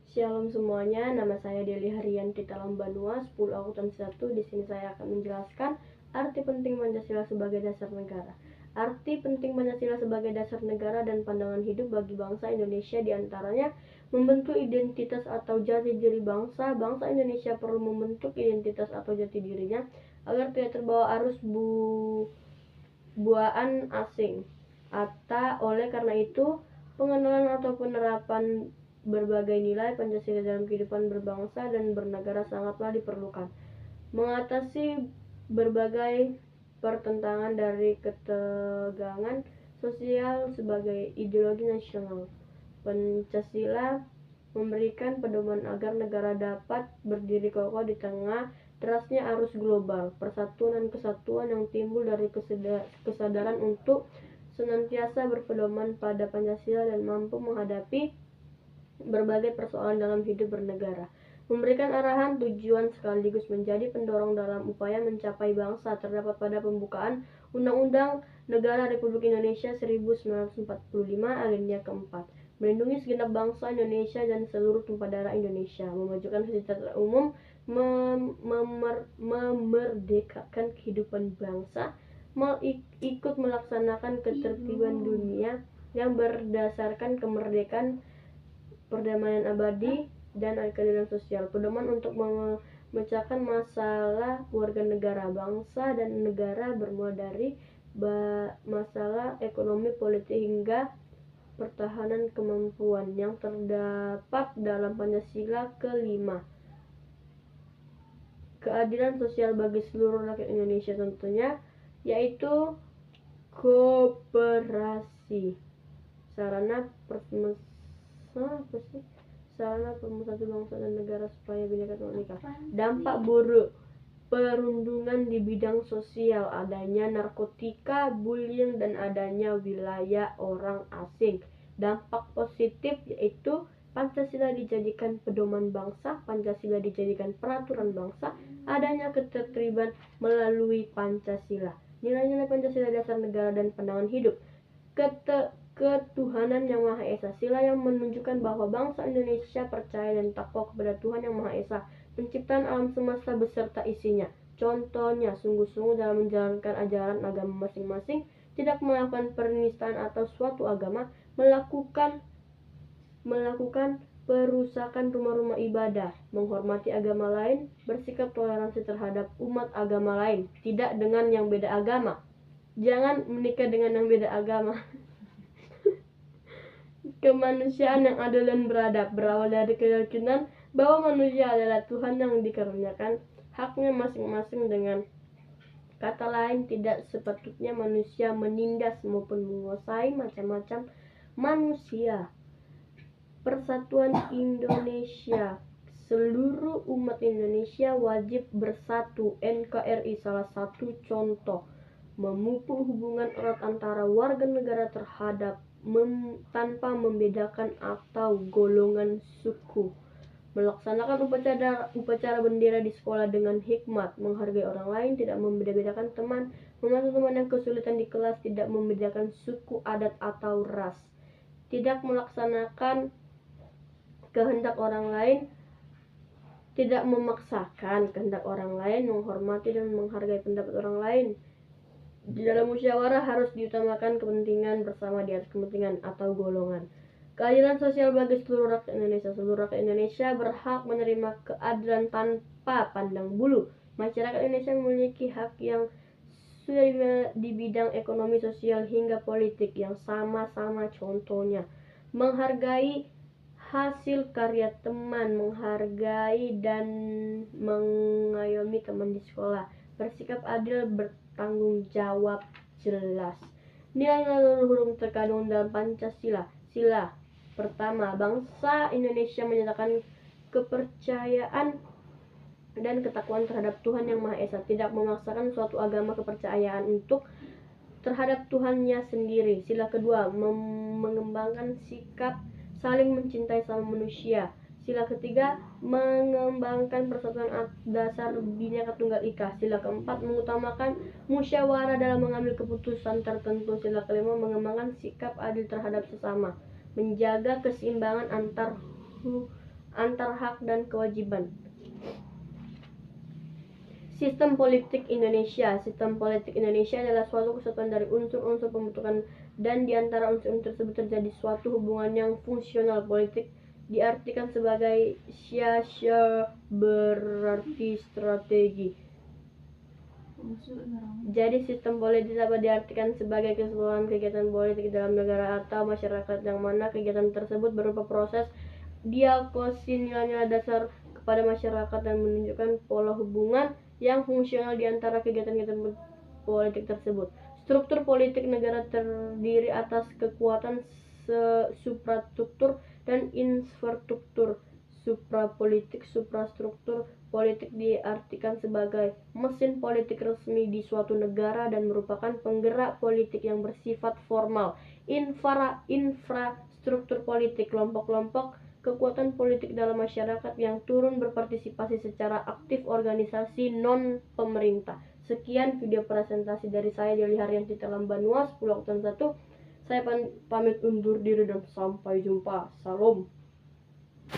Shalom semuanya, nama saya Deli Haryanti Talambanua, 10 Akuntansi 1. Di sini saya akan menjelaskan arti penting Pancasila sebagai dasar negara. Arti penting Pancasila sebagai dasar negara dan pandangan hidup bagi bangsa Indonesia diantaranya membentuk identitas atau jati diri bangsa. Bangsa Indonesia perlu membentuk identitas atau jati dirinya agar tidak terbawa arus buaan asing. Oleh karena itu, pengenalan atau penerapan berbagai nilai Pancasila dalam kehidupan berbangsa dan bernegara sangatlah diperlukan. Mengatasi berbagai pertentangan dari ketegangan sosial sebagai ideologi nasional. Pancasila memberikan pedoman agar negara dapat berdiri kokoh di tengah derasnya arus global. Persatuan dan kesatuan yang timbul dari kesadaran untuk senantiasa berpedoman pada Pancasila dan mampu menghadapi berbagai persoalan dalam hidup bernegara, memberikan arahan tujuan sekaligus menjadi pendorong dalam upaya mencapai bangsa terdapat pada pembukaan Undang-Undang Negara Republik Indonesia 1945 alinea keempat, melindungi segenap bangsa Indonesia dan seluruh tumpah darah Indonesia, memajukan kesejahteraan umum, memerdekakan kehidupan bangsa, ikut melaksanakan ketertiban dunia yang berdasarkan kemerdekaan, perdamaian abadi, dan keadilan sosial. Pedoman untuk memecahkan masalah warga negara, bangsa, dan negara bermula dari masalah ekonomi, politik, hingga pertahanan kemampuan yang terdapat dalam Pancasila kelima. Keadilan sosial bagi seluruh rakyat Indonesia tentunya, yaitu kooperasi, sarana pemersatu bangsa dan negara supaya bineka tunggal ika. Dampak buruk perundungan di bidang sosial, adanya narkotika, bullying, dan adanya wilayah orang asing. Dampak positif yaitu Pancasila dijadikan pedoman bangsa, Pancasila dijadikan peraturan bangsa, adanya ketertiban melalui Pancasila. Nilai-nilai Pancasila dasar negara dan pandangan hidup. Ketuhanan yang Maha Esa, sila yang menunjukkan bahwa bangsa Indonesia percaya dan takwa kepada Tuhan yang Maha Esa, penciptaan alam semesta beserta isinya. Contohnya, sungguh-sungguh dalam menjalankan ajaran agama masing-masing, tidak melakukan penistaan atau suatu agama, melakukan perusakan rumah-rumah ibadah, menghormati agama lain, bersikap toleransi terhadap umat agama lain, tidak dengan yang beda agama. Jangan menikah dengan yang beda agama. Kemanusiaan yang adil dan beradab, berawal dari keyakinan bahwa manusia adalah Tuhan yang dikaruniakan haknya masing-masing. Dengan kata lain, tidak sepatutnya manusia menindas maupun menguasai macam-macam manusia. Persatuan Indonesia, seluruh umat Indonesia wajib bersatu. NKRI salah satu contoh memupuk hubungan erat antara warga negara terhadap tanpa membedakan atau golongan suku. Melaksanakan upacara bendera di sekolah dengan hikmat, menghargai orang lain, tidak membeda-bedakan teman, membantu teman yang kesulitan di kelas, tidak membedakan suku, adat, atau ras. Tidak melaksanakan kehendak orang lain, tidak memaksakan kehendak orang lain, menghormati dan menghargai pendapat orang lain. Di dalam musyawarah harus diutamakan kepentingan bersama di atas kepentingan atau golongan. Keadilan sosial bagi seluruh rakyat Indonesia. Seluruh rakyat Indonesia berhak menerima keadilan tanpa pandang bulu. Masyarakat Indonesia memiliki hak yang sudah di bidang ekonomi, sosial, hingga politik yang sama-sama. Contohnya, menghargai hasil karya teman, menghargai dan mengayomi teman di sekolah, bersikap adil, bertanggung jawab jelas. Nilai-nilai luhur terkandung dalam Pancasila. Sila pertama, bangsa Indonesia menyatakan kepercayaan dan ketakwaan terhadap Tuhan yang Maha Esa, tidak memaksakan suatu agama kepercayaan terhadap Tuhannya sendiri. Sila kedua, mengembangkan sikap saling mencintai sama manusia. Sila ketiga, mengembangkan persatuan dasar Bhinneka Tunggal Ika. Sila keempat, mengutamakan musyawarah dalam mengambil keputusan tertentu. Sila kelima, mengembangkan sikap adil terhadap sesama, menjaga keseimbangan antar antar hak dan kewajiban. Sistem politik Indonesia. Sistem politik Indonesia adalah suatu kesatuan dari unsur-unsur pembentukan, dan di antara unsur-unsur tersebut terjadi suatu hubungan yang fungsional. Politik diartikan sebagai siasa, berarti strategi. Jadi sistem politik dapat diartikan sebagai keseluruhan kegiatan politik dalam negara atau masyarakat yang mana kegiatan tersebut berupa proses diagnosis nilai-nilai dasar kepada masyarakat dan menunjukkan pola hubungan yang fungsional di antara kegiatan-kegiatan politik tersebut. Struktur politik negara terdiri atas kekuatan suprastruktur dan infrastruktur. Suprapolitik, suprastruktur politik diartikan sebagai mesin politik resmi di suatu negara dan merupakan penggerak politik yang bersifat formal. Infrastruktur politik, kelompok-kelompok kekuatan politik dalam masyarakat yang turun berpartisipasi secara aktif, organisasi non-pemerintah. Sekian video presentasi dari saya, Deli Haryanti dalam Banua 10 Oktober 1. Saya pamit undur diri dan sampai jumpa. Salam.